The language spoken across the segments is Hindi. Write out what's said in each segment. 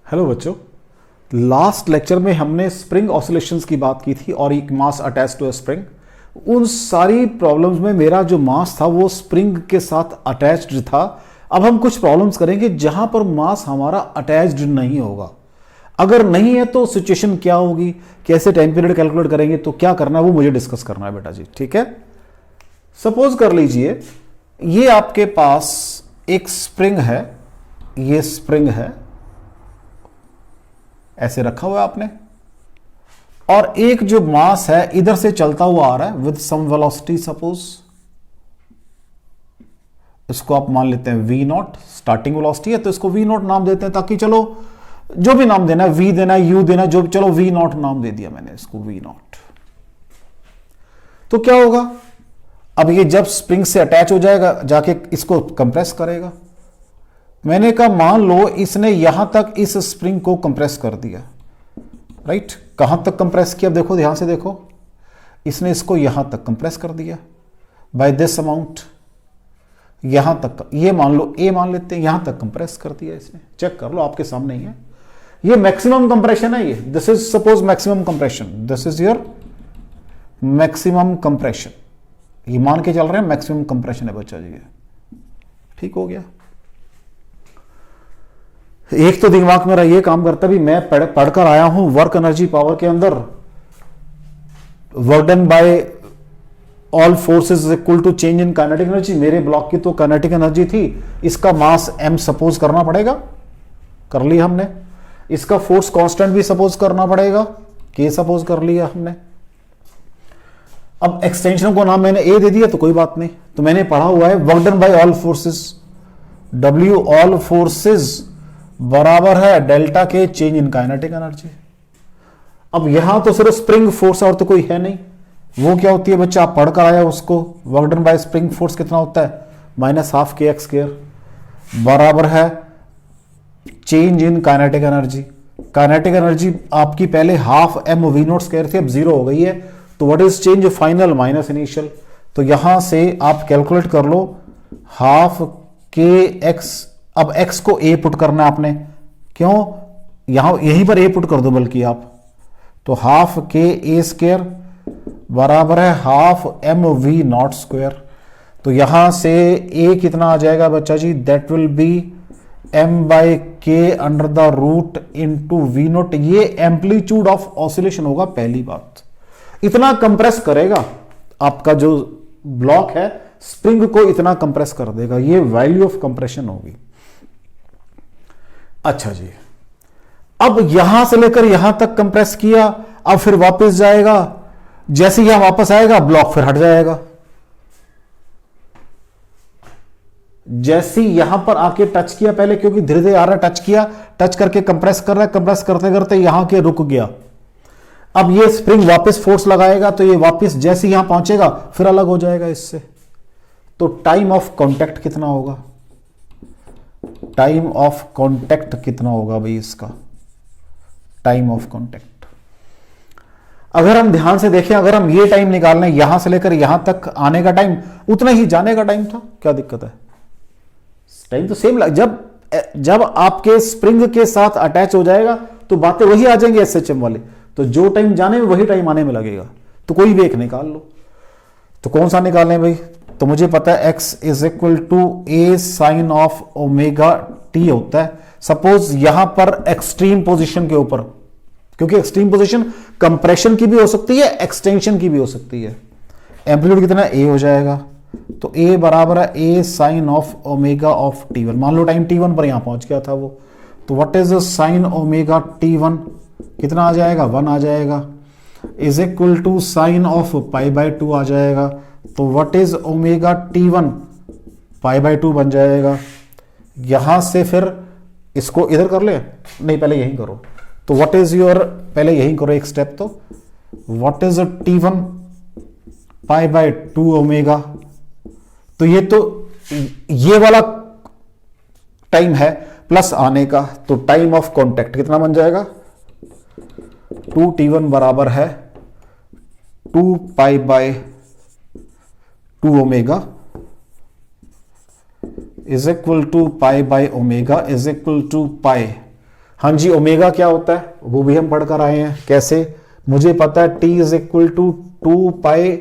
हेलो बच्चों, लास्ट लेक्चर में हमने स्प्रिंग ऑसिलेशंस की बात की थी और एक mass attach to a spring. उन सारी प्रॉब्लम्स में मेरा जो मास था वो स्प्रिंग के साथ अटैच्ड था। अब हम कुछ प्रॉब्लम्स करेंगे जहां पर मास हमारा अटैच्ड नहीं होगा। अगर नहीं है तो सिचुएशन क्या होगी, कैसे टाइम पीरियड कैलकुलेट करेंगे, तो क्या करना है वो मुझे डिस्कस करना है बेटा जी। ठीक है, सपोज कर लीजिए ये आपके पास एक स्प्रिंग है, ये स्प्रिंग है, ऐसे रखा हुआ है आपने, और एक जो मास है इधर से चलता हुआ आ रहा है विद सम वेलोसिटी। सपोज इसको आप मान लेते हैं v नॉट, स्टार्टिंग वेलोसिटी है तो इसको v नॉट नाम देते हैं, ताकि चलो जो भी नाम देना है, v देना है, u देना है, जो चलो v नॉट नाम दे दिया मैंने इसको v नॉट। तो क्या होगा, अब ये जब स्प्रिंग से अटैच हो जाएगा जाके इसको कंप्रेस करेगा। मैंने कहा मान लो इसने यहां तक इस स्प्रिंग को कंप्रेस कर दिया, राइट। कहां तक कंप्रेस किया, देखो ध्यान से देखो, इसने इसको यहां तक कंप्रेस कर दिया बाय दिस अमाउंट, यहां तक, ये मान लो ए मान लेते हैं, यहां तक कंप्रेस कर दिया इसने। चेक कर लो, आपके सामने ही है, ये मैक्सिमम कंप्रेशन है। ये this is suppose maximum compression, this is your maximum compression, ये मान के चल रहे हैं मैक्सिमम कंप्रेशन है बच्चा जी। ठीक हो गया। एक तो दिमाग मेरा ये काम करता भी मैं पढ़कर आया हूं वर्क एनर्जी पावर के अंदर, work done by all forces is equal to change in kinetic energy. मेरे ब्लॉक की तो काइनेटिक एनर्जी थी, इसका मास m सपोज करना पड़ेगा, कर लिया हमने। इसका फोर्स कांस्टेंट भी सपोज करना पड़ेगा, k सपोज कर लिया हमने। अब एक्सटेंशन को नाम मैंने a दे दिया तो कोई बात नहीं। तो मैंने पढ़ा हुआ है work done by all forces, w all forces बराबर है डेल्टा के चेंज इन काइनेटिक एनर्जी। अब यहां तो सिर्फ स्प्रिंग फोर्स और तो कोई है नहीं, वो क्या होती है बच्चा, आप पढ़कर आया उसको। Work done bye spring force कितना होता है, -12 kx स्क्वायर बराबर है change in kinetic energy. Kinetic energy आपकी पहले half m v not square थी, अब 0 हो गई है। तो what is change, final minus initial. तो यहां से आप कैलकुलेट कर लो हाफ kx। अब x को a पुट करना है आपने, क्यों, यहां यहीं पर a पुट कर दो बल्कि आप। तो हाफ k a स्क्वायर बराबर है half m v not square. तो यहां से a कितना आ जाएगा बच्चा जी, that will be m by k under the root into V not. ये एम्पलीट्यूड ऑफ ऑसिलेशन होगा। पहली बात, इतना कंप्रेस करेगा आपका जो ब्लॉक है, स्प्रिंग को इतना कंप्रेस कर देगा, ये वैल्यू ऑफ कंप्रेशन होगी। अच्छा जी, अब यहां से लेकर यहां तक कंप्रेस किया, अब फिर वापस जाएगा, जैसे यहां वापस आएगा ब्लॉक फिर हट जाएगा। जैसे यहां पर आके टच किया पहले, क्योंकि धीरे धीरे आ रहा है, टच किया, टच करके कंप्रेस कर रहा है, कंप्रेस करते करते यहां के रुक गया। अब ये स्प्रिंग वापस फोर्स लगाएगा तो ये वापस जैसे यहां पहुंचेगा फिर अलग हो जाएगा इससे। तो टाइम ऑफ कांटेक्ट कितना होगा, टाइम ऑफ कांटेक्ट कितना होगा भाई इसका, टाइम ऑफ कांटेक्ट। अगर हम ध्यान से देखें, अगर हम ये टाइम निकालना है, यहां से लेकर यहां तक आने का टाइम उतना ही जाने का टाइम था, क्या दिक्कत है, टाइम तो सेम। जब आपके स्प्रिंग के साथ अटैच हो जाएगा तो बातें वही आ जाएंगी एसएचएम वाले, तो जो टाइम जाने में वही टाइम आने में लगेगा। तो कोई भी एक निकाल लो। तो कौन सा निकालना है भाई, तो मुझे पता है x is equal to a sine of omega t होता है। सपोज यहां पर एक्सट्रीम पोजीशन के ऊपर, क्योंकि एक्सट्रीम पोजीशन कंप्रेशन की भी हो सकती है, एक्सटेंशन की भी हो सकती है। एम्पलीट्यूड कितना a हो जाएगा, तो a बराबर है a sine of omega of t1। मान लो टाइम t1 पर यहां पहुंच गया था वो, तो what is sine omega t1 कितना आ जाएगा, 1 आ जाएगा, is equal to sine of pi by 2 आ जाएगा। तो what is omega t1, pi by 2 बन जाएगा। यहां से फिर इसको इधर कर ले, नहीं पहले यहीं करो। तो व्हाट इज योर, पहले यहीं करो एक स्टेप, तो what is t1 pi by 2 omega. तो ये वाला टाइम है प्लस आने का, तो टाइम ऑफ कांटेक्ट कितना बन जाएगा, 2t1 बराबर है 2 pi by 2 omega is equal to pi by omega is equal to pi हाँ जी, ओमेगा क्या होता है वो भी हम पढ़कर आए हैं। कैसे? मुझे पता है T is equal to 2 pi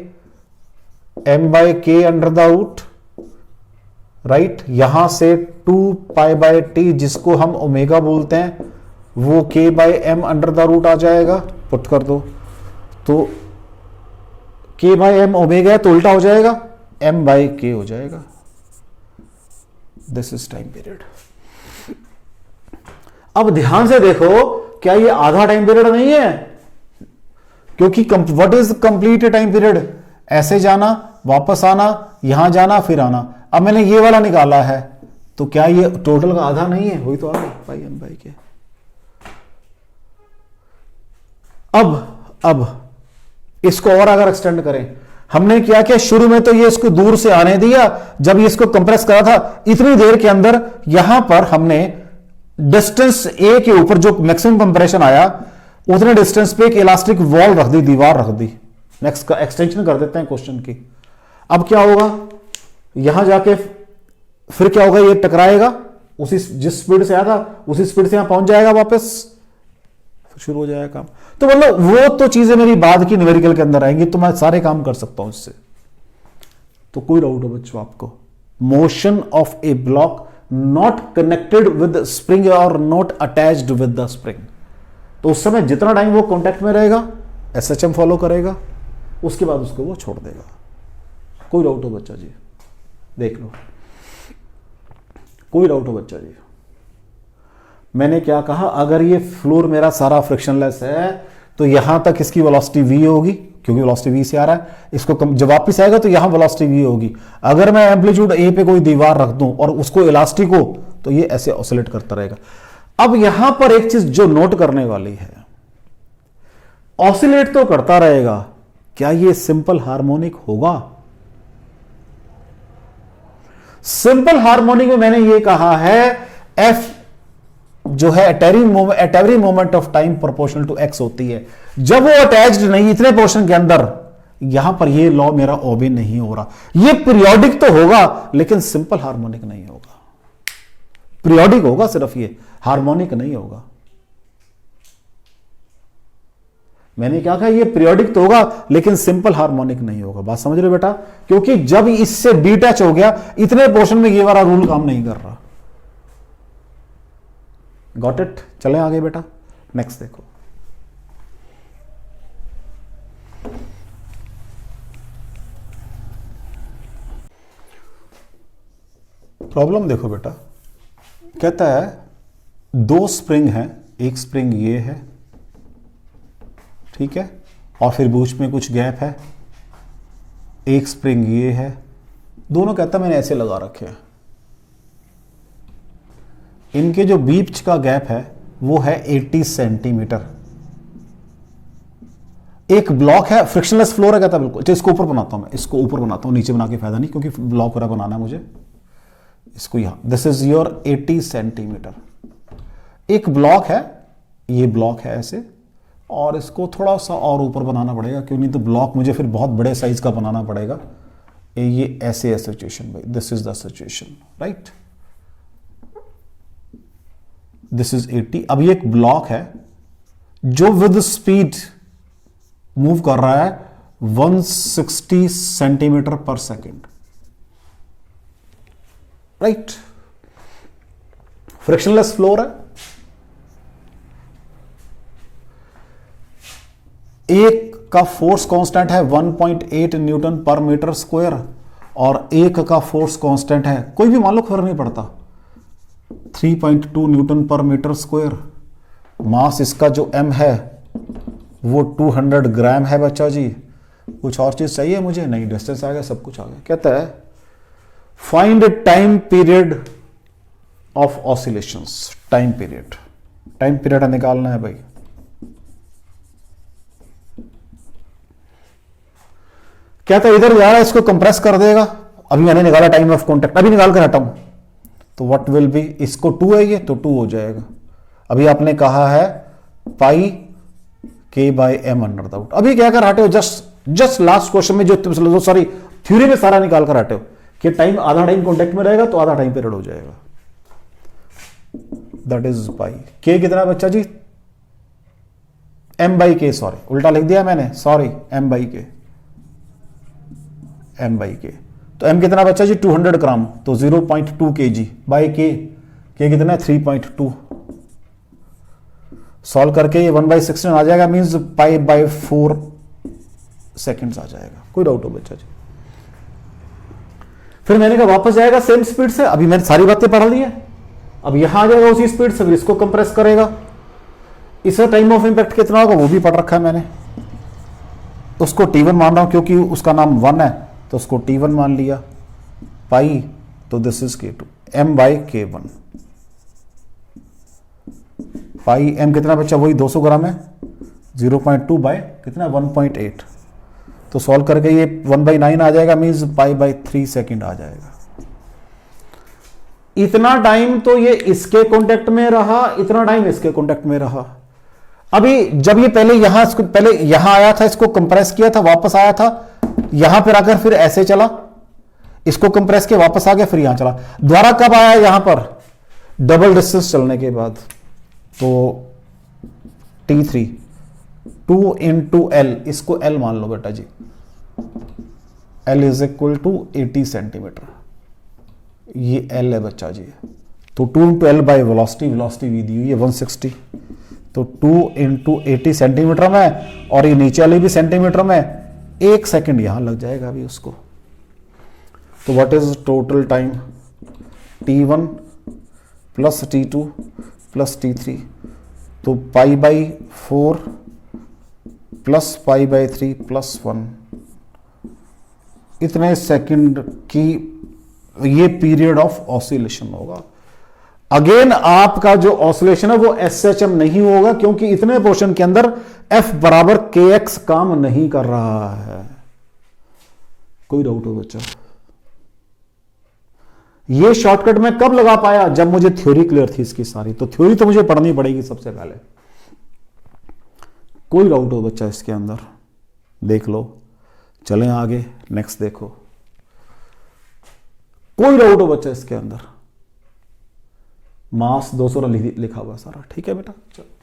m by k under the root, right. यहां से 2 पाई बाय टी जिसको हम ओमेगा बोलते हैं वो k by M under the root आ जाएगा। पुट कर दो तो k बाय एम ओमेगा है तो उल्टा हो जाएगा, m बाय के हो जाएगा। This is time period. अब ध्यान से देखो, क्या ये आधा टाइम पीरियड नहीं है? क्योंकि what is complete time period? ऐसे जाना, वापस आना, यहां जाना, फिर आना। अब मैंने ये वाला निकाला है तो क्या ये टोटल का आधा नहीं है? वही तो आ गई पाई एम बाई के। अब इसको और अगर एक्सटेंड करें, हमने क्या किया, शुरू में तो ये इसको दूर से आने दिया, जब ये इसको कंप्रेस करा था इतनी देर के अंदर यहां पर हमने डिस्टेंस ए के ऊपर जो मैक्सिमम कंप्रेशन आया उतने डिस्टेंस पे एक इलास्टिक वॉल रख दी, दीवार रख दी। नेक्स्ट का एक्सटेंशन कर देते हैं क्वेश्चन की। अब क्या होगा, यहां जाके फिर क्या होगा, ये टकराएगा, उसी जिस स्पीड से आया था उसी स्पीड से यहां पहुंच जाएगा, वापस फिर शुरू हो जाएगा काम। तो मतलब वो तो चीजें मेरी बाद की न्यूमेरिकल के अंदर आएंगी, तो मैं सारे काम कर सकता हूं इससे। तो कोई डाउट हो बच्चों आपको? Motion of a block not connected with spring और not attached with the spring, तो उस समय जितना टाइम वो कांटेक्ट में रहेगा एसएचएम फॉलो करेगा, उसके बाद उसको वो छोड़ देगा। कोई डाउट हो बच्चा जी? देख लो, कोई डाउट हो बच्चा जी? मैंने क्या कहा, अगर ये फ्लोर मेरा सारा फ्रिक्शनलेस है तो यहां तक इसकी वेलोसिटी v होगी, क्योंकि वेलोसिटी v से आ रहा है। इसको जब वापस आएगा तो यहां वेलोसिटी v होगी। अगर मैं एम्पलीट्यूड a पे कोई दीवार रख दूं और उसको इलास्टिक हो तो ये ऐसे ऑसिलेट करता रहेगा। अब यहां पर एक चीज जो नोट करने वाली है, ऑसिलेट तो करता रहेगा, क्या ये सिंपल हार्मोनिक होगा? सिंपल हार्मोनिक में मैंने ये कहा है F जो है at every moment of time proportional to x होती है। जब वो अटैच्ड नहीं इतने पोर्शन के अंदर, यहां पर ये लॉ मेरा ओबे नहीं हो रहा। ये पीरियोडिक तो होगा लेकिन सिंपल हार्मोनिक नहीं होगा। पीरियोडिक होगा सिर्फ, ये हार्मोनिक नहीं होगा। मैंने क्या कहा, ये पीरियोडिक तो होगा लेकिन सिंपल हार्मोनिक नहीं होगा। बात समझ रहे हो बेटा? क्योंकि जब इससे डिटैच हो गया इतने पोर्शन में ये वाला रूल काम नहीं कर रहा। Got it? चलें आगे बेटा, नेक्स्ट देखो। प्रॉब्लम देखो बेटा, कहता है दो स्प्रिंग हैं, एक स्प्रिंग ये है, ठीक है, और फिर बीच में कुछ गैप है, एक स्प्रिंग ये है, दोनों कहता मैंने ऐसे लगा रखे हैं। इनके जो बीच का गैप है वो है 80 सेंटीमीटर। एक ब्लॉक है, फ्रिक्शनलेस फ्लोर है, कहता बिल्कुल। तो इसको ऊपर बनाता हूं मैं, इसको ऊपर बनाता हूं, नीचे बना के फायदा नहीं, क्योंकि ब्लॉक पूरा बनाना है मुझे। इसको यहां, दिस इज योर 80 सेंटीमीटर। एक ब्लॉक है, ये ब्लॉक है ऐसे, और इसको थोड़ा सा और ऊपर बनाना पड़ेगा, क्यों नहीं तो ब्लॉक मुझे फिर बहुत बड़े साइज का बनाना पड़ेगा। ये ऐसे है सिचुएशन भाई, this is the situation, right. This is 80। अब ये एक ब्लॉक है जो विद स्पीड मूव कर रहा है 160 सेंटीमीटर पर सेकेंड, राइट। फ्रिक्शनलेस फ्लोर है। एक का फोर्स कांस्टेंट है 1.8 न्यूटन पर मीटर स्क्वायर, और एक का फोर्स कांस्टेंट है, कोई भी मान लो, फर्क नहीं पड़ता, 3.2 न्यूटन पर मीटर स्क्वायर। मास इसका जो m है वो 200 ग्राम है बच्चा जी। कुछ और चीज चाहिए मुझे? नहीं, डिस्टेंस आ गया, सब कुछ आ गया। कहता है find time period of oscillations. Time period निकालना है भाई। कहता है इधर जा रहा है, इसको कंप्रेस कर देगा। अभी मैंने निकाला टाइम ऑफ कॉन्टेक्ट, अभी निकाल कर हटाऊं तो व्हाट विल बी, इसको 2 है ये, तो 2 हो जाएगा। अभी आपने कहा है pi k by M under the root. अभी क्या कर हटे हो, जस्ट लास्ट क्वेश्चन में जो सॉरी थ्योरी में सारा निकाल कर हटे हो कि टाइम, आधा टाइम कॉन्टेक्ट में रहेगा तो आधा टाइम पीरियड हो जाएगा। That is pi. के कितना बच्चा जी, m बाई के, सॉरी उल्टा लिख दिया मैंने, सॉरी m बाई के, m बाई के। तो m कितना बच्चा जी 200 ग्राम, तो 0.2 kg बाई के कितना है 3.2। सॉल्व करके ये 1/16 आ जाएगा, मींस पाई बाई 4 सेकेंड्स आ जाएगा। कोई डाउट हो बच्चा जी? फिर मैंने कहा वापस जाएगा सेम स्पीड से, अभी मैंने सारी बातें पढ़ा ली है, अब यहां आ जाएगा उसी स्पीड से, फिर इसको कंप्रेस करेगा। इसका टाइम ऑफ इंपैक्ट कितना होगा वो भी पढ़ रखा है मैंने, उसको T1 मान रहा हूं क्योंकि उसका नाम 1 है, तो उसको T1 मान लिया। पाई तो this is K2, m by K1। Pi m कितना बच्चा, वही 200 ग्राम है, 0.2 बाय कितना 1.8। तो सॉल्व करके ये 1/9 आ जाएगा, मीन्स पाई बाई 3 सेकेंड आ जाएगा। इतना टाइम तो ये इसके कांटेक्ट में रहा, इतना टाइम इसके कांटेक्ट में रहा। अभी जब ये पहले यहां आया था, इसको कंप्रेस किया था, वापस आया था, यहां पर आकर फिर ऐसे चला, इसको कंप्रेस किया वापस आ गया, फिर यहां चला, दोबारा कब आया यहां पर, डबल डिस्टेंस चलने के बाद। तो T3 2 इंटू एल, इसको L मान लो बेटा जी, L is equal to 80 centimetre, ये L है बच्चा जी। तो 2 इंटू एल बाई वेलोसिटी भी दी हुई है 160, तो 2 इंटू 80 सेंटीमीटर में, और ये नीचे वाली भी सेंटीमीटर में, 1 सेकेंड यहां लग जाएगा अभी उसको। तो what is total time, T1 plus T2 plus T3, तो pi by 4 plus pi by 3 plus 1, इतने सेकंड की ये पीरियड ऑफ ऑसिलेशन होगा। अगेन आपका जो ऑसिलेशन है वो SHM नहीं होगा, क्योंकि इतने पोर्शन के अंदर F बराबर KX काम नहीं कर रहा है। कोई डाउट हो बच्चा? ये शॉर्टकट मैं कब लगा पाया, जब मुझे थ्योरी क्लियर थी इसकी सारी, तो थ्योरी तो मुझे पढ़नी पड़ेगी सबसे पहले। कोई डाउट हो बच्चा इसके अंदर? देख लो, चलें आगे, नेक्स्ट देखो। कोई डाउट हो बच्चा इसके अंदर? मास 200 लिखा हुआ सारा, ठीक है बेटा? चलो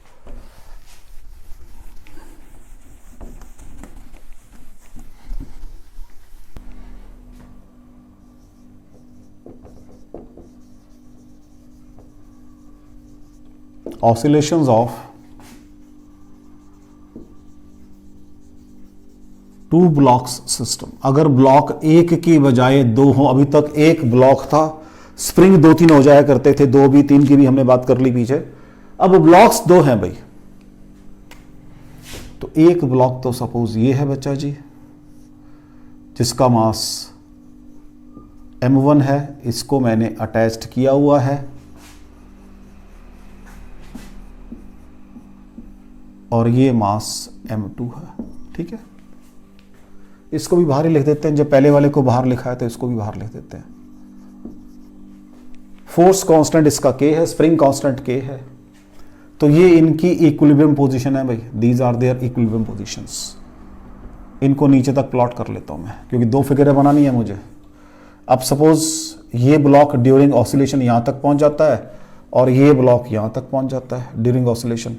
oscillations of two blocks system. अगर ब्लॉक एक की बजाय दो हो, अभी तक एक ब्लॉक था, स्प्रिंग 2-3 हो जाया करते थे, 2 भी 3 की भी हमने बात कर ली पीछे, अब ब्लॉक्स 2 हैं भाई। तो एक ब्लॉक तो सपोज ये है बच्चा जी, जिसका मास m1 है, इसको मैंने अटैच्ड किया हुआ है, और ये मास m2 है, ठीक है? इसको भी बाहर ही लिख देते हैं, जब पहले वाले को बाहर लिखा है तो इसको भी बाहर लिख देते हैं। फोर्स कांस्टेंट इसका k है, स्प्रिंग कांस्टेंट k है, तो ये इनकी इक्विलिब्रियम पोजीशन है भाई, these are their equilibrium positions. इनको नीचे तक प्लॉट कर लेता हूं मैं, क्योंकि 2 फिगरें बनानी है मुझे। अब सपोज ये ब्लॉक ड्यूरिंग ऑसिलेशन यहां तक पहुंच जाता है, और ये ब्लॉक यहां तक पहुंच जाता है ड्यूरिंग ऑसिलेशन,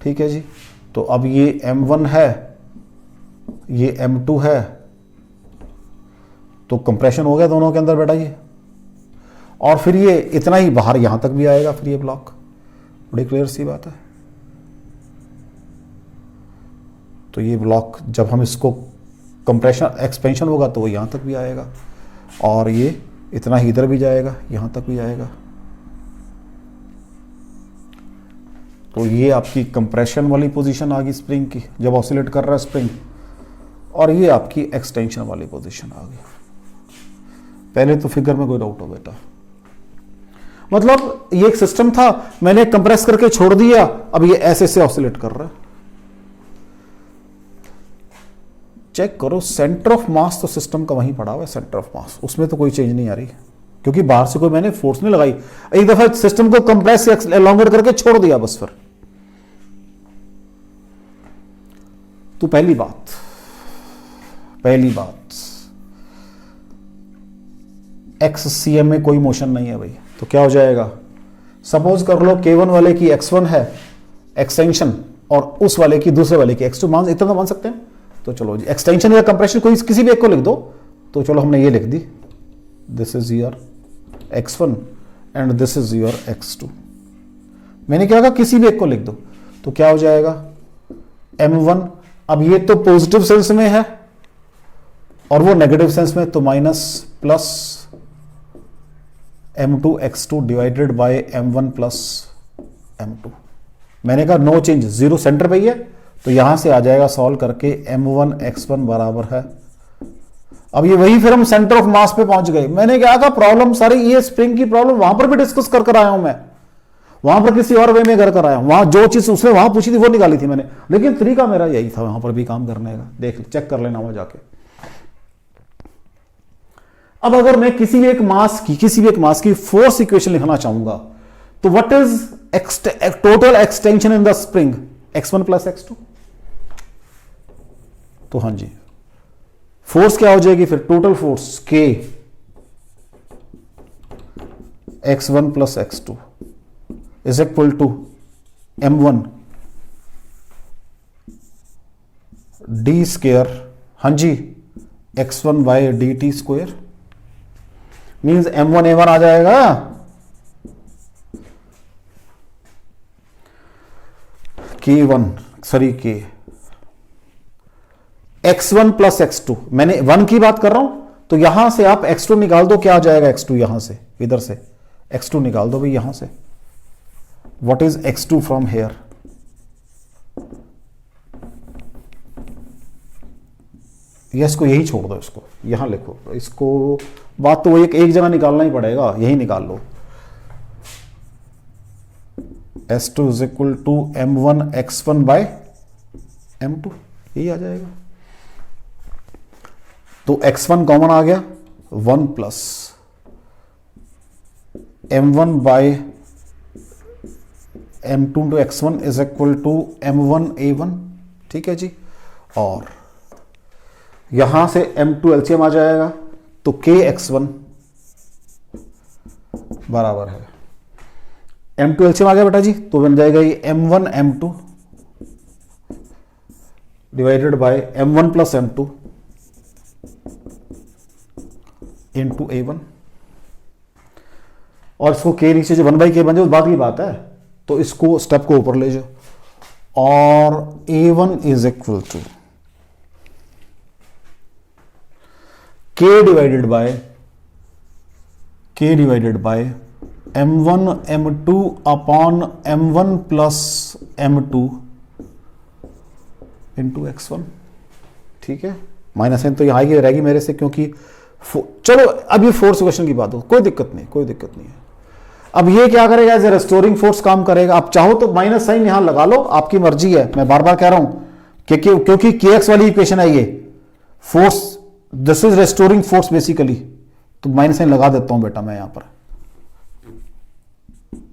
ठीक है जी? तो अब ये m1 है, ये m2 है, तो कंप्रेशन हो गया दोनों के अंदर बेटा ये, और फिर ये इतना ही बाहर यहां तक भी आएगा, फिर ये ब्लॉक, बड़ी क्लियर सी बात है। तो ये ब्लॉक जब हम इसको कंप्रेशन एक्सपेंशन होगा तो वो यहां तक भी आएगा, और ये इतना ही इधर भी जाएगा, यहां तक भी आएगा। तो ये आपकी कंप्रेशन वाली पोजीशन आ गई स्प्रिंग की, जब ऑसिलेट कर रहा है स्प्रिंग, और ये आपकी एक्सटेंशन वाली पोजीशन आ गई। पहले तो फिगर में कोई डाउट हो बेटा? मतलब ये एक सिस्टम था, मैंने कंप्रेस करके छोड़ दिया, अब ये ऐसे से ऑसिलेट कर रहा है। चेक करो, सेंटर ऑफ मास तो सिस्टम का वहीं पड़ा हुआ है, सेंटर ऑफ मास, उसमें तो कोई चेंज नहीं आ रही, क्योंकि बाहर से कोई मैंने फोर्स नहीं लगाई। एक दफा सिस्टम को कंप्रेस एलोंगेट करके छोड़ दिया बस। फिर तो पहली बात XCM में कोई मोशन नहीं है भाई, तो क्या हो जाएगा, सपोज कर लो K1 वाले की X1 है एक्सटेंशन और उस वाले की दूसरे वाले की X2 मान, इतना तो मान सकते हैं। तो चलो जी एक्सटेंशन या कंप्रेशन कोई किसी भी एक को लिख दो। तो चलो हमने ये लिख दी, this is your X1 and this is your X2। मैंने क्या कहा किसी भी एक को लिख दो, तो क्या हो जाएगा M1। अब ये तो पॉजिटिव सेंस में है और वो नेगेटिव सेंस में, तो minus plus M2 X2 divided by M1 plus M2। मैंने कहा नो चेंज, जीरो सेंटर पे ही है, तो यहां से आ जाएगा सॉल्व करके M1 X1 बराबर है। अब ये वही फिर हम सेंटर ऑफ मास पे पहुंच गए। मैंने क्या कहा प्रॉब्लम सारी ये स्प्रिंग की प्रॉब्लम वहां पर भी डिस्कस कर आया हूं मैं, वहां पर किसी और वे में कर आया हूं, वहां जो चीज उसने वहां पूछी थी वो निकाली थी मैंने, लेकिन तरीका मेरा यही था वहां पर भी काम करने का। देख चेक कर लेना वहां जाके। अब अगर मैं किसी भी एक मास की फोर्स इक्वेशन लिखना चाहूंगा, तो what is total extension in the spring X1 plus X2। तो हाँ जी फोर्स क्या हो जाएगी फिर, total force K X1 plus X2 is equal to M1 D square, हाँ जी X1 by DT square, means M1 A1 आ जाएगा। K1 sorry K X1 plus X2, मैंने 1 की बात कर रहा हूं, तो यहां से आप X2 निकाल दो, क्या आ जाएगा X2 यहां से, इधर से X2 निकाल दो भाई यहां से। What is X2 from here, इसको यही छोड़ दो, इसको यहां लिखो, इसको बात तो वो एक जगह निकालना ही पड़ेगा, यही निकाल लो। S2 is equal to M1 X1 by M2, यही आ जाएगा। तो X1 कॉमन आ गया, 1 plus M1 by M2 to X1 is equal to M1 A1, ठीक है जी। और यहां से M2 एलसीएम आ जाएगा, तो K X1 बराबर है M2 एलसीएम आ गया बेटा जी, तो बन जाएगा ये M1 M2 divided by M1 plus M2 into A1। और इसको K नीचे जो 1/K बन जाए उस बात की बात है, तो इसको स्टेप को ऊपर ले जाओ और A1 is equal to K divided by M1 M2 upon M1 plus M2 into X1, ठीक है। माइनस साइन तो यहां की रहेगी मेरे से, क्योंकि चलो अब ये फोर्स इक्वेशन की बात हो, कोई दिक्कत नहीं है। अब ये क्या करेगा, एज ए रेस्टोरिंग फोर्स काम करेगा। आप चाहो तो माइनस साइन यहां लगा लो, आपकी मर्जी है, मैं बार बार कह रहा हूं क्योंकि KX वाली इक्वेशन है ये force, this is restoring force basically, तो माइनस साइन लगा देता हूं बेटा मैं यहां पर,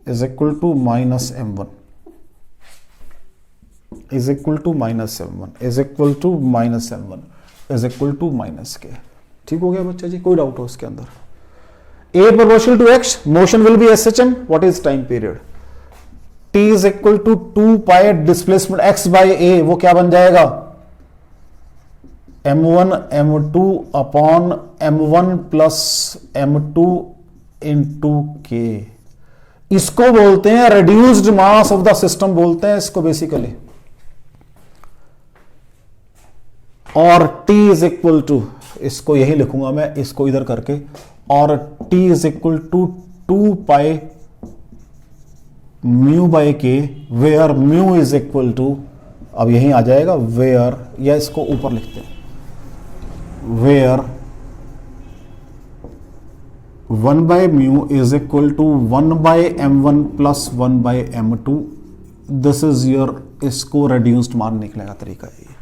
is equal to minus M1 is equal to minus M1 is equal to minus M1 is equal to minus K। ठीक हो गया बच्चा जी, कोई डाउट हो उसके अंदर। A proportional to X, motion will be SHM. What is time period? T is equal to 2 pi displacement X by A, वो क्या बन जाएगा M1 M2 upon M1 plus M2 into K। इसको बोलते हैं reduced mass of the system, बोलते हैं इसको बेसिकली। और T is equal to, इसको यही लिखूंगा मैं, इसको इधर करके, और T is equal to 2 pi mu by K, where mu is equal to, अब यही आ जाएगा वेयर, या इसको ऊपर लिखते हैं, where 1 by mu is equal to 1 by M1 plus 1 by M2। This is your, इसको रेड्यूस्ड मान निकलेगा तरीका ये।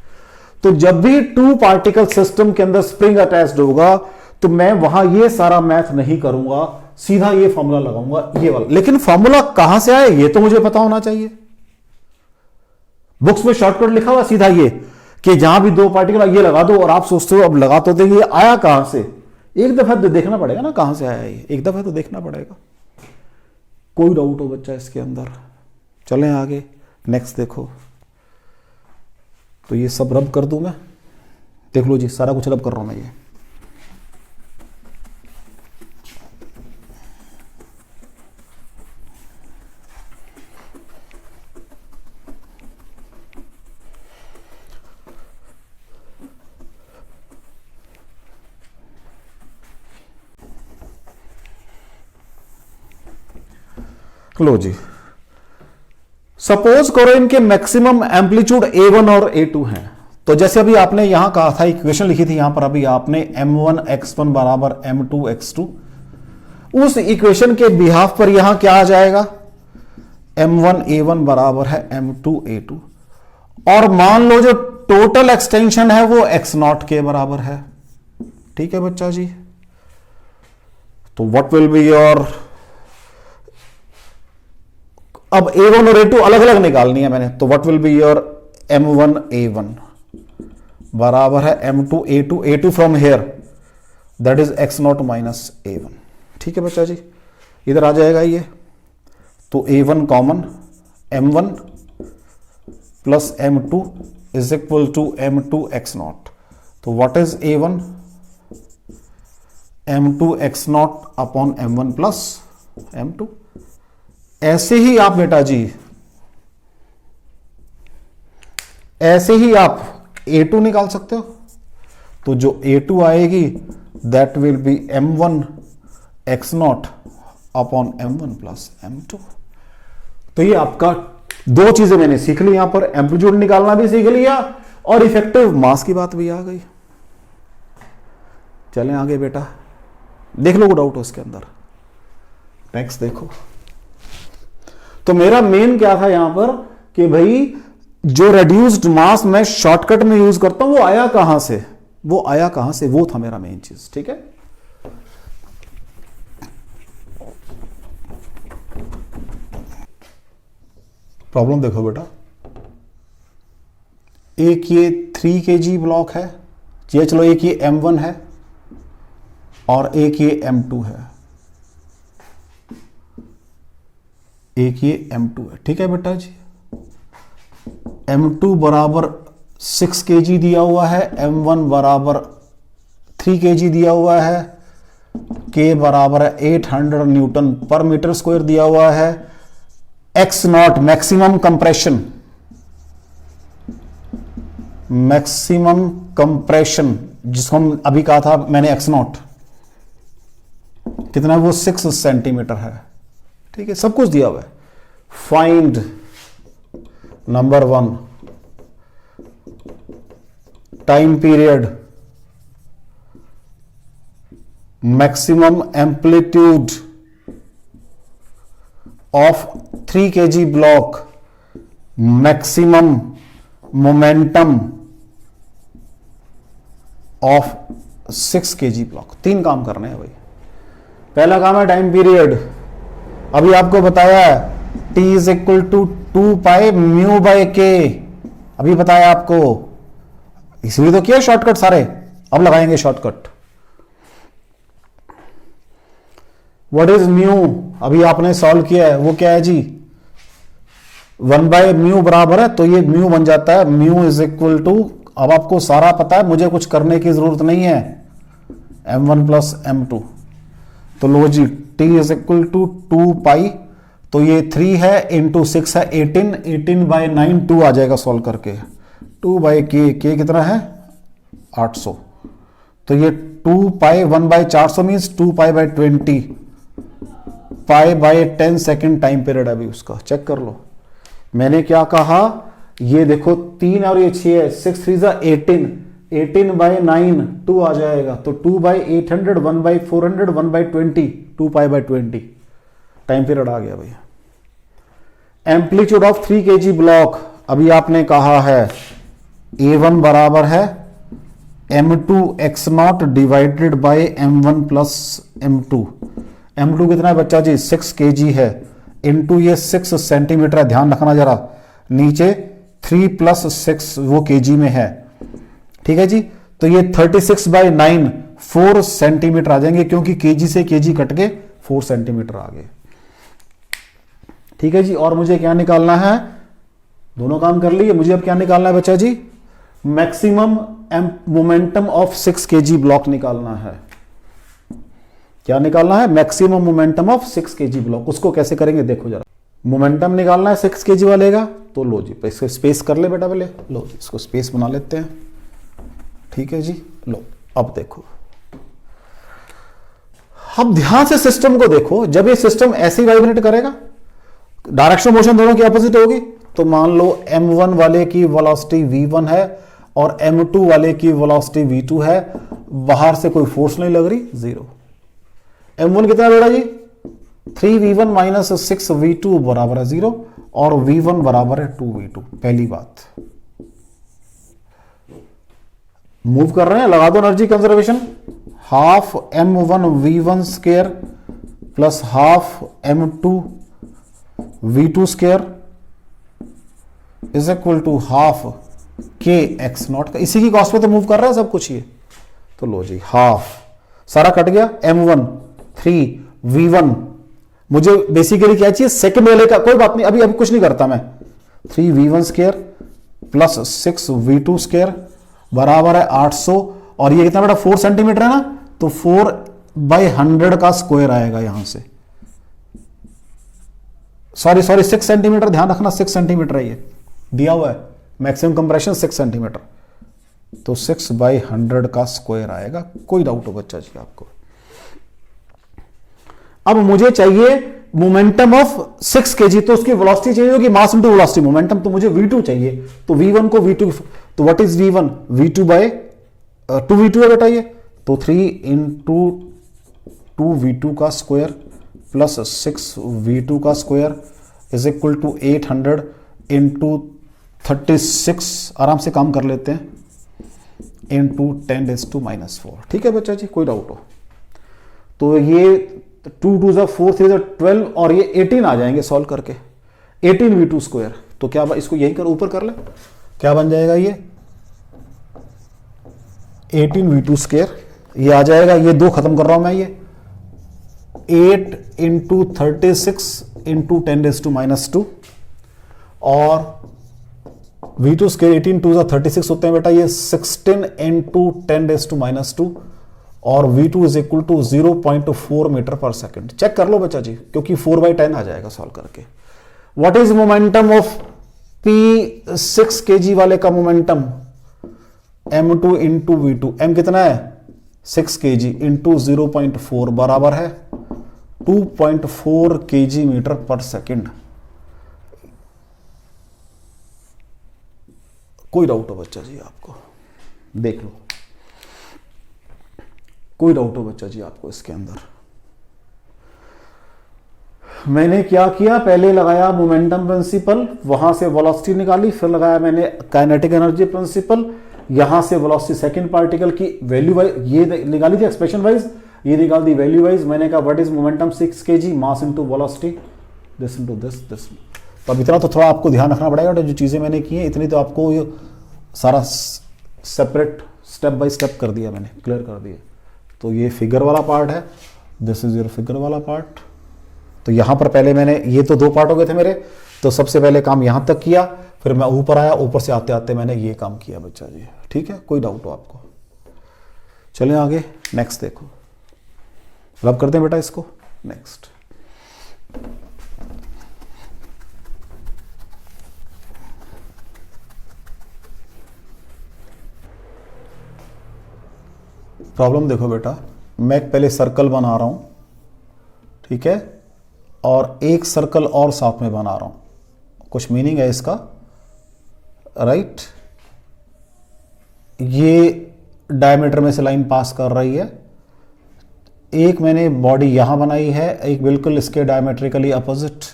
तो जब भी 2 पार्टिकल सिस्टम के अंदर स्प्रिंग अटैच्ड होगा, तो मैं वहां ये सारा मैथ नहीं करूंगा, सीधा ये फॉर्मूला लगाऊंगा ये वाला। लेकिन फॉर्मूला कहां से आया ये तो मुझे पता होना चाहिए। बुक्स में शॉर्टकट लिखा हुआ सीधा ये कि जहां भी 2 पार्टिकल ये लगा दो, और आप सोचते हो अब लगा तो देंगे, ये आया कहां से, एक दफा तो देखना पड़ेगा ना कहां से आया ये, एक दफा तो देखना पड़ेगा। कोई डाउट हो बच्चा इसके अंदर? चलें आगे, नेक्स्ट देखो। तो ये सब रब कर दूं मैं, देख लो जी, सारा कुछ रब कर रहा हूं मैं ये। लो जी, सपोज करो इनके मैक्सिमम एम्पलीट्यूड A1 और A2 हैं। तो जैसे अभी आपने यहां कहा था, इक्वेशन लिखी थी यहां पर अभी आपने M1 X1 बराबर M2 X2, उस इक्वेशन के बिहाफ पर यहां क्या आ जाएगा? M1 A1 बराबर है M2 A2, और मान लो जो टोटल एक्सटेंशन है वो X0 के बराबर है। ठीक है बच्चा जी, तो व्हाट विल बी योर, अब A1 और A2 अलग अलग निकालनी है मैंने, तो what will be your M1 A1 बराबर है M2 A2, A2 from here that is X0 minus A1। ठीक है बच्चा जी, इधर आ जाएगा ये, तो A1 common, M1 plus M2 is equal to M2 X0। तो what is A1? M2 X0 upon M1 plus M2। ऐसे ही आप बेटा जी, ऐसे ही आप A2 निकाल सकते हो। तो जो A2 आएगी that will B M1 X0 upon M1 plus M2। तो ये आपका दो चीजें मैंने सीख ली, यहां पर एम्पलीट्यूड निकालना भी सीख लिया और इफेक्टिव मास की बात भी आ गई। चलें आगे बेटा, देख लो डाउट हो इसके अंदर। नेक्स्ट देखो, तो मेरा मेन क्या था यहां पर कि भाई जो रेड्यूस्ड मास मैं शॉर्टकट में यूज करता हूं वो आया कहां से, वो आया कहां से, वो था मेरा मेन चीज। ठीक है, प्रॉब्लम देखो बेटा, एक ये 3 kg ब्लॉक है, ये चलो एक ये M1 है और एक ये M2 है, एक ये M2 है। ठीक है बेटा जी, M2 बराबर 6 kg दिया हुआ है, M1 बराबर 3 kg दिया हुआ है, K बराबर है 800 न्यूटन पर मीटर स्क्वायर दिया हुआ है। X0 maximum compression, maximum compression जिसको हम अभी कहा था मैंने X0 कितना है, वो 6 सेंटीमीटर है। ठीक है, सब कुछ दिया हुआ है। Find number 1 time period, maximum amplitude of 3 kg block, maximum momentum of 6 kg block. 3 काम करने हैं भाई। पहला काम है टाइम पीरियड, अभी आपको बताया है T is equal to 2 pi mu by k, अभी बताया आपको, इसलिए तो किया शॉर्टकट सारे। अब लगाएंगे शॉर्टकट। व्हाट इज म्यू, अभी आपने सॉल्व किया है, वो क्या है जी, 1 बाय म्यू बराबर है, तो ये म्यू बन जाता है म्यू इज इक्वल टू, अब आपको सारा पता है, मुझे कुछ करने की जरूरत नहीं है, M1 प्लस M2। तो लो जी, T इज इक्वल टू 2 पाई, तो ये 3 है इंटू 6 है 18, 18 बाय 9 2 आ जाएगा सॉल्व करके, 2 बाय के कितना है 800, तो ये 2 pi 1 by 400 means 2 pi by 20, pi by 10 second time period अभी उसका चेक कर लो। मैंने क्या कहा, ये देखो 3 और ये 6 है, 6 3 18, 18 बाय 9 2 आ जाएगा, तो 2 by 800, 1 by 400, 1 by 20, 2 pi by 20 time period आ गया भैया। एम्पलीट्यूड ऑफ 3 kg ब्लॉक, अभी आपने कहा है A1 बराबर है M2 X0 divided by M1 plus M2। M2 कितना है बच्चा जी, 6 kg है, इंटू ये 6 सेंटीमीटर है, ध्यान रखना जरा, नीचे 3 प्लस 6 वो kg में है। ठीक है जी, तो ये 36 बाय 9 4 सेंटीमीटर आ जाएंगे, क्योंकि kg से kg कट के 4 सेंटीमीटर आ गए। ठीक है जी। और मुझे क्या निकालना है, दोनों काम कर लिए, मुझे अब क्या निकालना है बच्चा जी, maximum momentum of 6 kg block निकालना है। क्या निकालना है, maximum momentum of 6 kg block. उसको कैसे करेंगे देखो जरा, मोमेंटम निकालना है 6 kg वाले का, तो लो जी इसको स्पेस कर ले बेटा, पहले लो जी इसको स्पेस बना लेते हैं, ठीक है जी। लो अब देखो, अब ध्यान से सिस्टम को देखो, जब ये सिस्टम ऐसे ही वाइब्रेट करेगा, डायरेक्शन मोशन दोनों की अपोजिट होगी, तो मान लो m1 वाले की वेलोसिटी v1 है और m2 वाले की वेलोसिटी v2 है, बाहर से कोई फोर्स नहीं लग रही, जीरो। m1 कितना बेटा जी, 3v1 माइनस 6v2 बराबर है जीरो, और v1 बराबर है 2v2। पहली बात, मूव कर रहे हैं, लगा दो energy conservation, half m1 v1 square plus half m2 v2 square is equal to half k x naught का, इसी की कॉस्ट पे तो मूव कर रहा है सब कुछ ये। तो लो जी हाफ, सारा कट गया, m1 3 v1, मुझे बेसिकली क्या चाहिए, सेकंड वाले का, कोई बात नहीं, अभी कुछ नहीं करता मैं, 3v1 square plus 6v2 square बराबर है 800, और ये कितना बेटा 4 सेंटीमीटर है ना, तो 4/100 का स्क्वायर आएगा यहां से, सॉरी 6 सेंटीमीटर, ध्यान रखना 6 सेंटीमीटर है, ये दिया हुआ है मैक्सिमम कंप्रेशन 6 सेंटीमीटर, तो 6/100 का स्क्वायर आएगा। कोई डाउट हो बच्चा जी आपको? अब मुझे चाहिए मोमेंटम ऑफ 6 kg, तो उसकी वेलोसिटी चाहिए होगी मास इनटू वेलोसिटी मोमेंटम, तो मुझे v2 चाहिए, तो v1 को v2, तो व्हाट इज v1, v2 है बेटा ये, तो 3 इंटू 2v2 का स्क्वायर प्लस 6v2 का square is equal to 800 into 36, आराम से काम कर लेते हैं, इंटू 10⁻⁻⁴। ठीक है बच्चा जी, कोई डाउट हो? तो ये 2 2 4 3 12 और ये 18 आ जाएंगे सॉल्व करके, 18v2 स्क्वायर, तो क्या इसको यही कर ऊपर कर ले, क्या बन जाएगा ये 18v2 स्क्वायर, ये आ जाएगा, ये 2 खत्म कर रहा हूं मैं, ये 8 इंटू 36 इंटू 10⁻⁻², और v2 स्क्वायर 18 2 36 होते हैं बेटा, ये 16 इंटू 10⁻², और v2 is equal to 0.4 metre per second. Check कर लो बच्चा जी, क्योंकि 4/10 आ जाएगा सॉल्व करके। What is momentum of p 6 kg वाले का momentum, m2 into v2, m कितना है 6 kg इंटू 0.4 बराबर है 2.4 kg मीटर पर सेकेंड। कोई डाउट हो बच्चा जी आपको? देख लो, कोई डाउट हो बच्चा जी आपको इसके अंदर? मैंने क्या किया, पहले लगाया मोमेंटम प्रिंसिपल, वहां से वेलोसिटी निकाली, फिर लगाया मैंने काइनेटिक एनर्जी प्रिंसिपल, यहां से वेलोसिटी सेकंड पार्टिकल की वैल्यू वाइज ये निकाली थी, एक्सप्रेशन वाइज ये निकाल दी वैल्यू वाइज। मैंने कहा what is momentum 6 kg mass into velocity, this into this. तो अब इतना तो थोड़ा आपको ध्यान रखना पड़ेगा, जो चीजें मैंने की हैं इतनी तो आपको ये सारा सेपरेट स्टेप बाय स्टेप कर दिया मैंने, क्लियर कर दिया। तो ये फिगर वाला पार्ट है, दिस इज योर फिगर वाला पार्ट। तो यहां पर पहले मैंने, ये तो 2 पार्ट हो गए थे मेरे, तो सबसे पहले काम यहां तक किया, फिर मैं ऊपर आया, ऊपर से आते आते मैंने ये काम किया बच्चा जी। ठीक है, कोई डाउट हो आपको? चलें आगे, नेक्स्ट देखो, रब करते हैं बेटा इसको। नेक्स्ट प्रॉब्लम देखो बेटा, मैं पहले सर्कल बना रहा हूं, ठीक है, और एक सर्कल और साथ में बना रहा हूं, कुछ मीनिंग है इसका, राइट। ये डायमीटर में से लाइन पास कर रही है, एक मैंने बॉडी यहां बनाई है, एक बिल्कुल इसके डायमेट्रिकली अपोजिट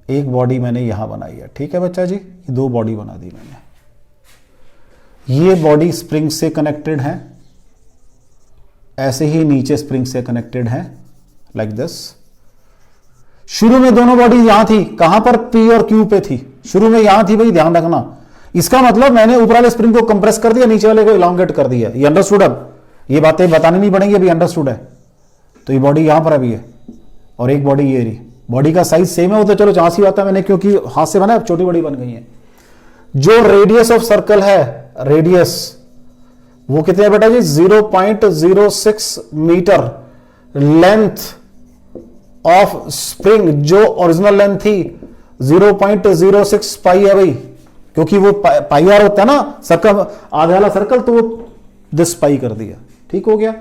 एक बॉडी मैंने यहां बनाई है। ठीक है बच्चा जी, ये 2 बॉडी बना दी मैंने। ये बॉडी स्प्रिंग से कनेक्टेड है, ऐसे ही नीचे स्प्रिंग से कनेक्टेड है, लाइक दिस। शुरू में दोनों बॉडी यहां थी, कहां पर, P और Q पे थी, शुरू में यहां थी भाई, ध्यान रखना। इसका मतलब मैंने ऊपर वाले स्प्रिंग को कंप्रेस कर दिया, नीचे वाले को इलांगेट कर दिया। ये अंडरस्टूड? अब ये बातें बतानी नहीं पड़ेंगी, अभी अंडरस्टूड है। तो ये बॉडी यहां पर अभी है, और एक बॉडी ये रही, बॉडी का साइज सेम है, वो तो चलो जहां सी बात है, मैंने क्योंकि हाथ से बना अब छोटी बड़ी बन गई है। जो रेडियस ऑफ सर्कल है, रेडियस वो कितने है बेटा जी 0.06 मीटर। लेंथ ऑफ स्प्रिंग जो ओरिजिनल लेंथ थी 0.06 पाई है भाई, क्योंकि वो पाई आर होता है ना सर्कल, आधे वाला सर्कल, तो वो दिस पाई कर दिया। ठीक हो गया।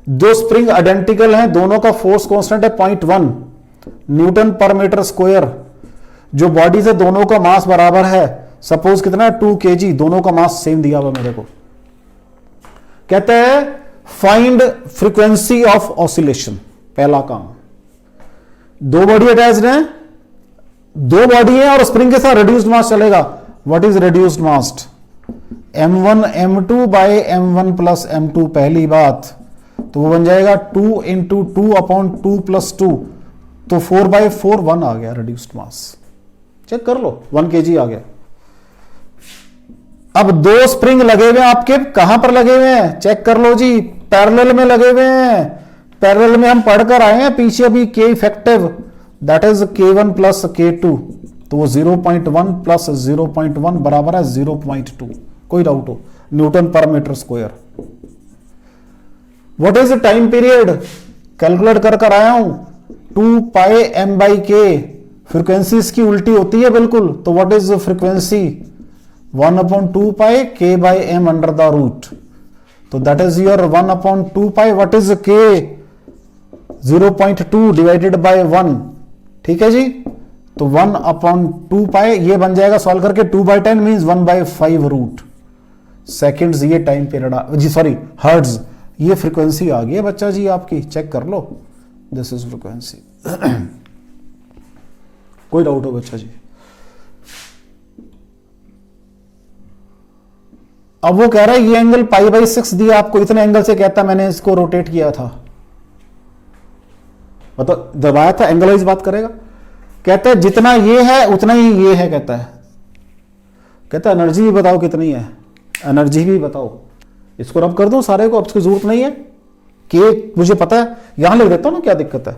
दो स्प्रिंग आइडेंटिकल हैं, दोनों का फोर्स कांस्टेंट है 0.1 न्यूटन पर मीटर स्क्वायर। जो बॉडी से दोनों का मास बराबर है, सपोज कितना है 2 kg, दोनों का मास सेम दिया हुआ मेरे को। कहते हैं फाइंड फ्रीक्वेंसी ऑफ ऑसिलेशन। पहला काम, दो बॉडी अटैच्ड हैं, दो बॉडी है और स्प्रिंग के साथ रिड्यूस्ड मास चलेगा। What is reduced mass? m1 m2 by m1 plus m2। पहली बात तो वो बन जाएगा 2 इंटू 2/2 प्लस 2, तो 4/4 1 आ गया रिड्यूस्ड मास। चेक कर लो 1 kg आ गया। अब दो स्प्रिंग लगे हुए हैं आपके, कहां पर लगे हुए हैं चेक कर लो जी, पैरेलल में लगे हुए हैं। पैरेलल में हम पढ़कर आए हैं पीछे अभी K effective that is K1 plus K2, तो वो 0.1 प्लस 0.1 बराबर है 0.2। कोई डाउट हो? Newton per meter square. What is time period? Calculate कर आया हूं 2 pi m by k। Frequency इसकी उल्टी होती है बिल्कुल, तो what is frequency 1/2 pi k by m under the root, तो that is your 1/2 pi. What is k? 0.2 divided by 1। ठीक है जी, तो 1/2 पाई ये बन जाएगा सॉल्व करके 2/10 मींस 1/5 रूट सेकंड्स। ये टाइम पीरियड जी, सॉरी हर्ट्ज। ये फ्रीक्वेंसी आ गई है बच्चा जी आपकी, चेक कर लो, दिस इज फ्रीक्वेंसी। कोई डाउट हो बच्चा जी? अब वो कह रहा है ये एंगल π/6 दिया आपको, इतने एंगल से कहता मैंने इसको रोटेट किया था, मतलब दबाया था, एंगल वाइज बात करेगा। कहता है जितना ये है उतना ही ये है, कहता है एनर्जी भी बताओ कितनी है, एनर्जी भी बताओ। इसको रब कर दूं सारे को, अब इसकी जरूरत नहीं है, के मुझे पता है, यहां लिख देता हूं ना, क्या दिक्कत है।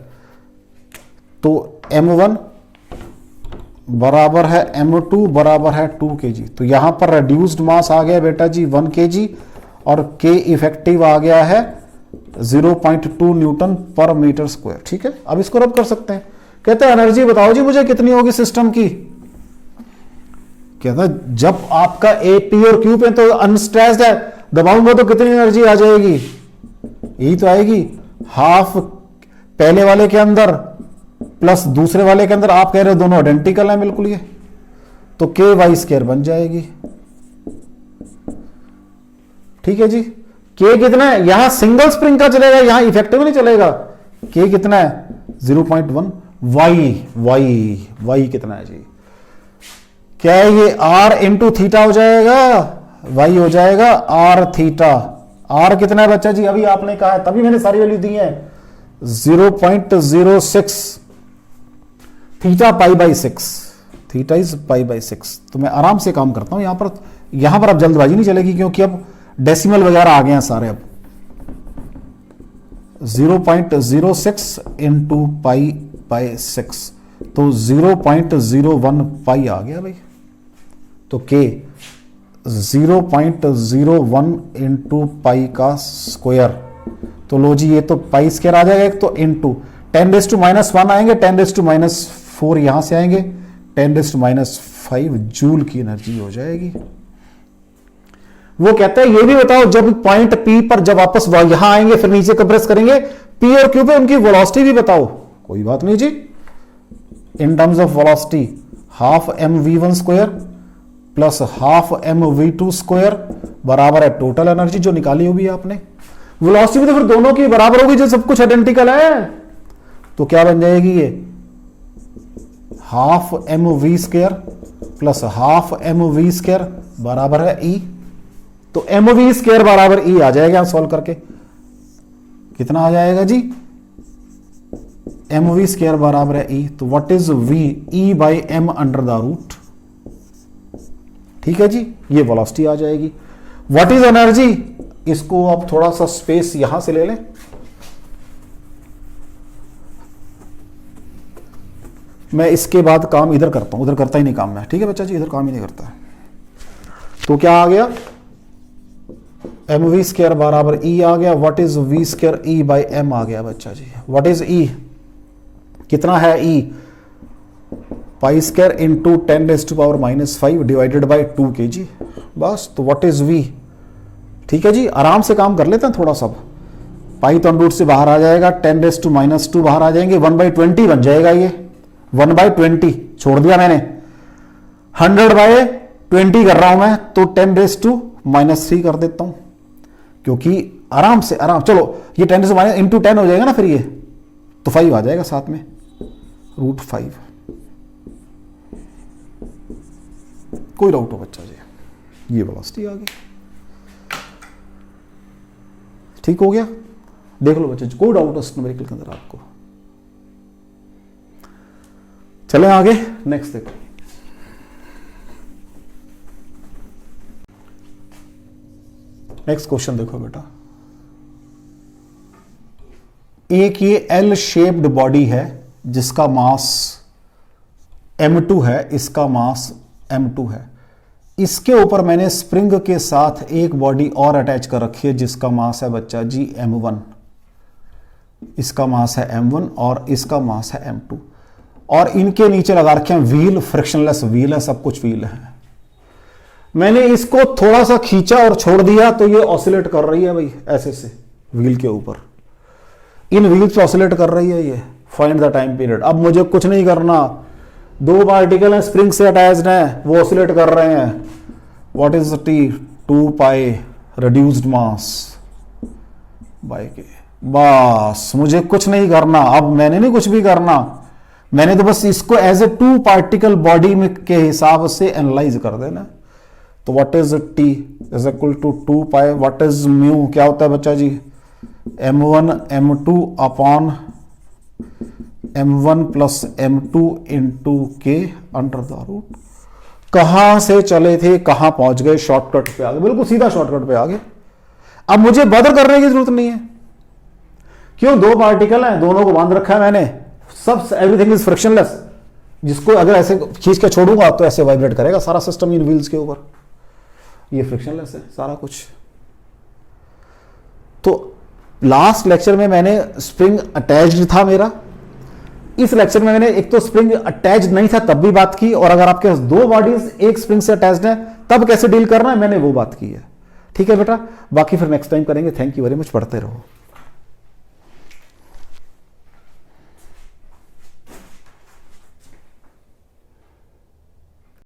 तो m1 बराबर है m2 बराबर है 2 kg, तो यहां पर रिड्यूस्ड मास आ गया बेटा जी 1 kg और k इफेक्टिव आ गया है 0.2 न्यूटन पर मीटर स्क्वायर। ठीक है, अब इसको रब कर सकते हैं। कहते हैं एनर्जी बताओ जी मुझे कितनी होगी सिस्टम की। कहता है जब आपका AP और Q पे तो अनस्ट्रेस्ड है, दबाऊंगा तो कितनी एनर्जी आ जाएगी? यही तो आएगी, हाफ पहले वाले के अंदर प्लस दूसरे वाले के अंदर। आप कह रहे हो दोनों आइडेंटिकल हैं बिल्कुल, ये तो KY² बन जाएगी। ठीक है जी, K कितना है? यहां सिंगल स्प्रिंग का चलेगा, यहां इफेक्टिव नहीं चलेगा। K कितना है? 0.1। Y कितना है जी? क्या है ये? R इंटू थीटा हो जाएगा, Y हो जाएगा R थीटा। R कितना है बच्चा जी? अभी आपने कहा है, तभी मैंने सारी वैल्यू दी है 0.06। Theta π/6, theta is π/6। तो मैं आराम से काम करता हूं यहां पर अब जल्दबाजी नहीं चलेगी, क्योंकि अब डेसिमल वगैरह आ गए हैं सारे। अब 0.06 इंटू π/6, तो 0.01 पाई आ गया भाई। तो K 0.01 इंटू पाई का स्क्वायर, तो लो जी ये तो पाई स्क्वायर आ जाएगा एक, तो इंटू 10⁻⁻1 आएंगे, 10⁻⁴ यहां से आएंगे, 10⁻⁵ जूल की एनर्जी हो जाएगी। वो कहता है ये भी बताओ जब पॉइंट P पर जब वापस यहां आएंगे फिर नीचे कंप्रेस करेंगे, P और Q पे उनकी वेलोसिटी भी बताओ। कोई बात नहीं जी, in terms of velocity half mv1 square plus half mv2 square बराबर है टोटल एनर्जी जो निकाली होगी आपने। वेलोसिटी भी तो फिर दोनों की बराबर होगी, जो सब कुछ आइडेंटिकल है, तो क्या बन जाएगी ये? Half mv square plus half mv square बराबर है E। तो mv स्क्वायर बराबर E आ जाएगा सॉल्व करके। कितना आ जाएगा जी? mv स्क्वायर बराबर है E, तो what is v? E/m under the root. ठीक है जी, ये वेलोसिटी आ जाएगी। What is energy? इसको आप थोड़ा सा स्पेस यहां से ले लें। मैं इसके बाद काम इधर करता हूं, उधर करता ही नहीं काम मैं, ठीक है बच्चा जी, इधर काम ही नहीं करता। तो क्या आ गया, एम वी स्क्वायर बराबर ई आ गया। What is V square E by M आ गया बच्चा जी। व्हाट इज ई, कितना है E, pi square into 10⁻⁻5 divided by 2 kg, बस। तो व्हाट इज वी, ठीक है जी, आराम से काम कर लेते हैं थोड़ा सा। पाई तो अंडर रूट से बाहर आ जाएगा, 10⁻² बाहर आ जाएंगे, 1/20 बन जाएगा ये, 1/20 छोड़ दिया मैंने, 100/20 कर रहा हूं मैं, तो 10⁻³ कर देता हूं, क्योंकि आराम से आराम, चलो ये 10⁻⁻ इंटू 10 हो जाएगा ना फिर ये, तो 5 आ जाएगा साथ में, √5। कोई डाउट हो बच्चा जी, ये वेलोसिटी आ गई, ठीक हो गया। देख लो बच्चे, कोई डाउट उस न्यूमेरिकल के अंदर आपको। चलें आगे, नेक्स्ट देखो। नेक्स्ट क्वेश्चन देखो बेटा, एक ये एल शेप्ड बॉडी है जिसका मास m2 है, इसका मास m2 है। इसके ऊपर मैंने स्प्रिंग के साथ एक बॉडी और अटैच कर रखी है जिसका मास है बच्चा जी m1, इसका मास है m1 और इसका मास है m2, और इनके नीचे लगा रखे हैं व्हील, फ्रिक्शनलेस व्हील है, सब कुछ व्हील है। मैंने इसको थोड़ा सा खींचा और छोड़ दिया तो ये ऑसिलेट कर रही है भाई, ऐसे से व्हील के ऊपर, इन व्हील्स पे ऑसिलेट कर रही है ये। Find the time period. अब मुझे कुछ नहीं करना, 2 पार्टिकल हैं स्प्रिंग से अटैच्ड हैं, वो ऑसिलेट कर रहे हैं। What is T, 2π reduced mass by K, बस मुझे कुछ नहीं करना। अब मैंने नहीं कुछ भी करना, मैंने तो बस इसको एज ए 2 पार्टिकल बॉडी में के हिसाब से एनालाइज कर देना। तो what is T is equal to 2π, what is mu, क्या होता है बच्चा जी, m1 m2 upon m1 plus m2 into K under the root. कहां से चले थे कहां पहुंच गए, शॉर्टकट पे आ गए, बिल्कुल सीधा शॉर्टकट पे आ गए। अब मुझे बदर करने की जरूरत नहीं है, क्यों, 2 पार्टिकल हैं, दोनों को बांध रखा है मैंने, सब एवरीथिंग इज फ्रिक्शनलेस। जिसको अगर ऐसे खींच के छोड़ूंगा तो ऐसे वाइब्रेट करेगा सारा सिस्टम इन व्हील्स के ऊपर, ये फ्रिक्शनलेस है सारा कुछ। तो लास्ट लेक्चर में मैंने स्प्रिंग अटैच्ड था मेरा, इस लेक्चर में मैंने एक तो स्प्रिंग अटैच्ड नहीं था तब भी बात की, और अगर आपके पास 2 बॉडीज एक स्प्रिंग से अटैच्ड है तब कैसे डील करना है मैंने वो बात की है। ठीक है बेटा, बाकी फिर नेक्स्ट टाइम करेंगे। थैंक यू वेरी मच, पढ़ते रहो।